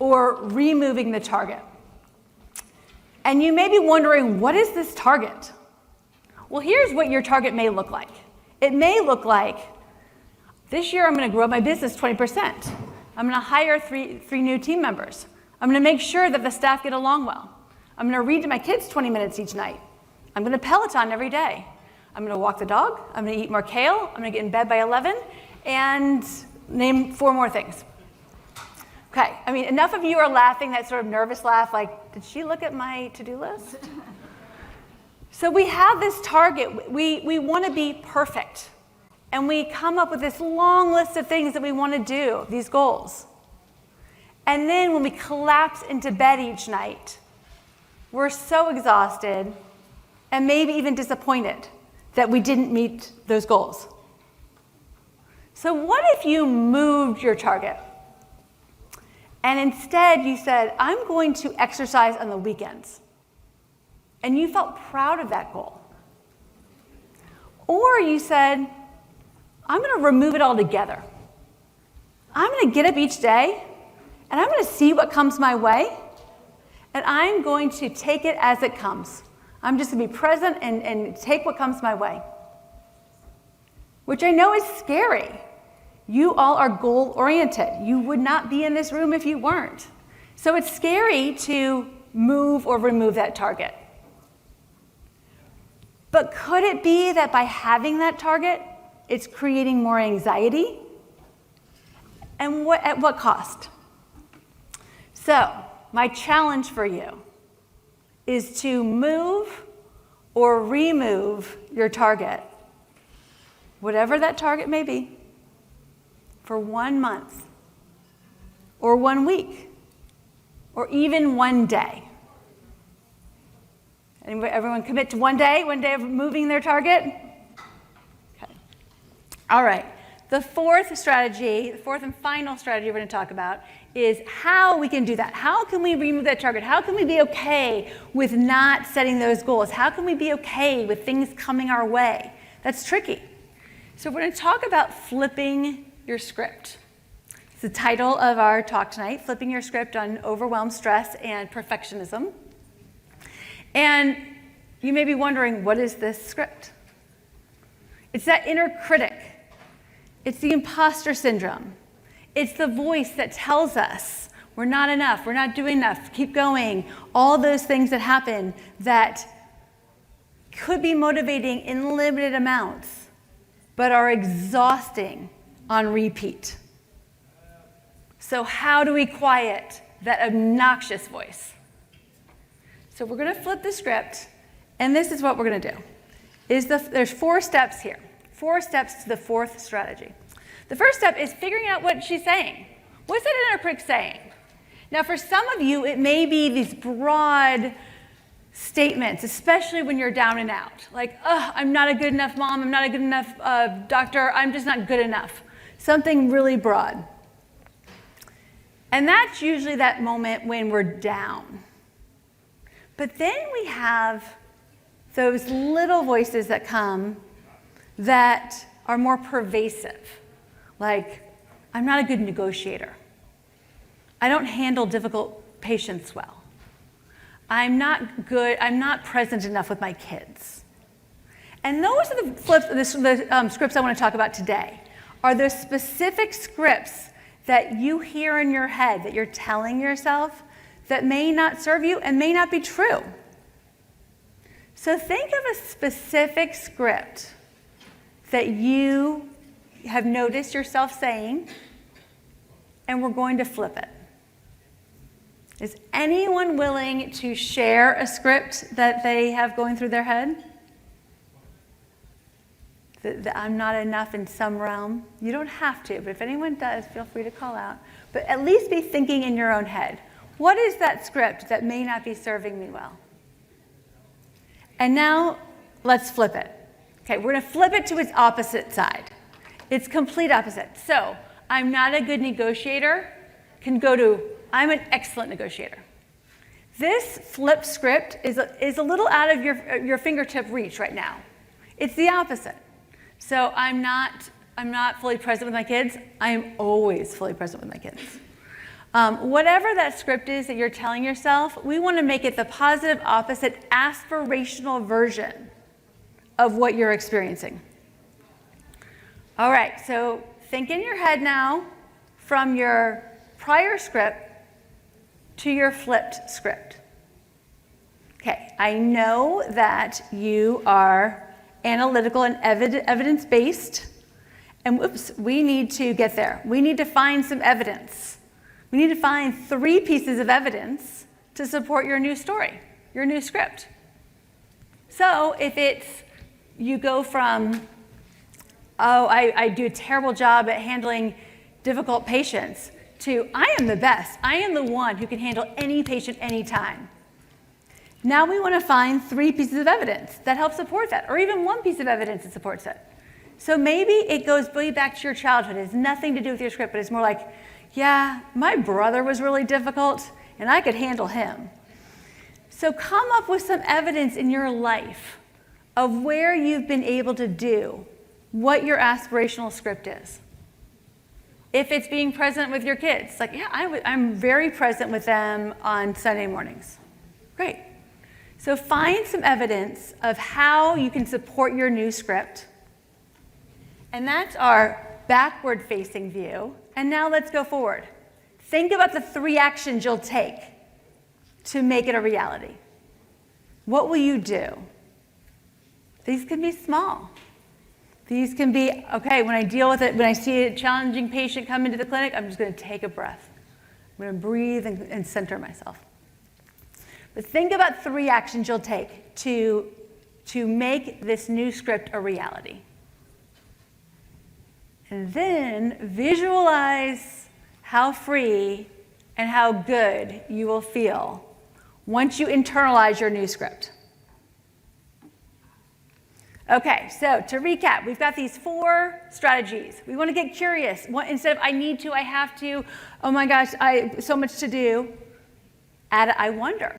or removing the target. And you may be wondering, what is this target? Well, here's what your target may look like. It may look like, this year I'm going to grow my business 20%. I'm going to hire three new team members. I'm going to make sure that the staff get along well. I'm going to read to my kids 20 minutes each night. I'm going to Peloton every day. I'm going to walk the dog. I'm going to eat more kale. I'm going to get in bed by 11, and name 4 more things. Okay, I mean, enough of you are laughing, that sort of nervous laugh, like, did she look at my to-do list? So we have this target. We want to be perfect. And we come up with this long list of things that we want to do, these goals. And then when we collapse into bed each night, we're so exhausted and maybe even disappointed that we didn't meet those goals. So what if you moved your target? And instead you said, I'm going to exercise on the weekends. And you felt proud of that goal. Or you said, I'm going to remove it altogether. I'm going to get up each day, and I'm going to see what comes my way, and I'm going to take it as it comes. I'm just going to be present and take what comes my way. Which I know is scary. You all are goal-oriented. You would not be in this room if you weren't. So it's scary to move or remove that target. But could it be that by having that target, it's creating more anxiety? And at what cost? So, my challenge for you is to move or remove your target, whatever that target may be, for 1 month, or 1 week, or even 1 day. Everyone commit to 1 day of moving their target? Okay. All right. The fourth and final strategy we're going to talk about is how we can do that. How can we remove that target? How can we be okay with not setting those goals? How can we be okay with things coming our way? That's tricky. So we're going to talk about flipping your script. It's the title of our talk tonight, Flipping Your Script on Overwhelm, Stress, and Perfectionism. And you may be wondering, what is this script? It's that inner critic. It's the imposter syndrome. It's the voice that tells us we're not enough, we're not doing enough, keep going. All those things that happen that could be motivating in limited amounts, but are exhausting on repeat. So how do we quiet that obnoxious voice? So we're going to flip the script, and this is what we're going to do. There's 4 steps here. 4 steps to the fourth strategy. The first step is figuring out what she's saying. What's that inner critic saying? Now, for some of you, it may be these broad statements, especially when you're down and out. Like, I'm not a good enough mom, I'm not a good enough doctor, I'm just not good enough. Something really broad. And that's usually that moment when we're down. But then we have those little voices that come that are more pervasive. Like, I'm not a good negotiator. I don't handle difficult patients well. I'm not present enough with my kids. And those are the scripts I want to talk about today, are those specific scripts that you hear in your head, that you're telling yourself, that may not serve you and may not be true. So think of a specific script that you have noticed yourself saying, and we're going to flip it. Is anyone willing to share a script that they have going through their head? That I'm not enough in some realm? You don't have to, but if anyone does, feel free to call out. But at least be thinking in your own head. What is that script that may not be serving me well? And now, let's flip it. Okay, we're going to flip it to its opposite side. It's complete opposite. So, I'm not a good negotiator can go to, I'm an excellent negotiator. This flip script is a little out of your fingertip reach right now. It's the opposite. So I'm not fully present with my kids. I am always fully present with my kids. Whatever that script is that you're telling yourself, we want to make it the positive, opposite, aspirational version of what you're experiencing. All right, so think in your head now from your prior script to your flipped script. Okay, I know that you are analytical and evidence-based, and whoops, we need to get there. We need to find some evidence. We need to find 3 pieces of evidence to support your new story, your new script. So if it's, you go from, oh, I do a terrible job at handling difficult patients, to I am the best. I am the one who can handle any patient anytime. Now we want to find 3 pieces of evidence that help support that, or even 1 piece of evidence that supports it. So maybe it goes way back to your childhood. It has nothing to do with your script, but it's more like, yeah, my brother was really difficult, and I could handle him. So come up with some evidence in your life of where you've been able to do what your aspirational script is. If it's being present with your kids, like, yeah, I'm very present with them on Sunday mornings. Great. So find some evidence of how you can support your new script. And that's our backward-facing view. And now let's go forward. Think about the 3 actions you'll take to make it a reality. What will you do? These can be small. These can be, okay, when I deal with it, when I see a challenging patient come into the clinic, I'm just going to take a breath. I'm going to breathe and center myself. But think about 3 actions you'll take to make this new script a reality. And then visualize how free and how good you will feel once you internalize your new script. Okay, so to recap, we've got these 4 strategies. We want to get curious. Instead of I need to, I have to, oh my gosh, so much to do, add I wonder.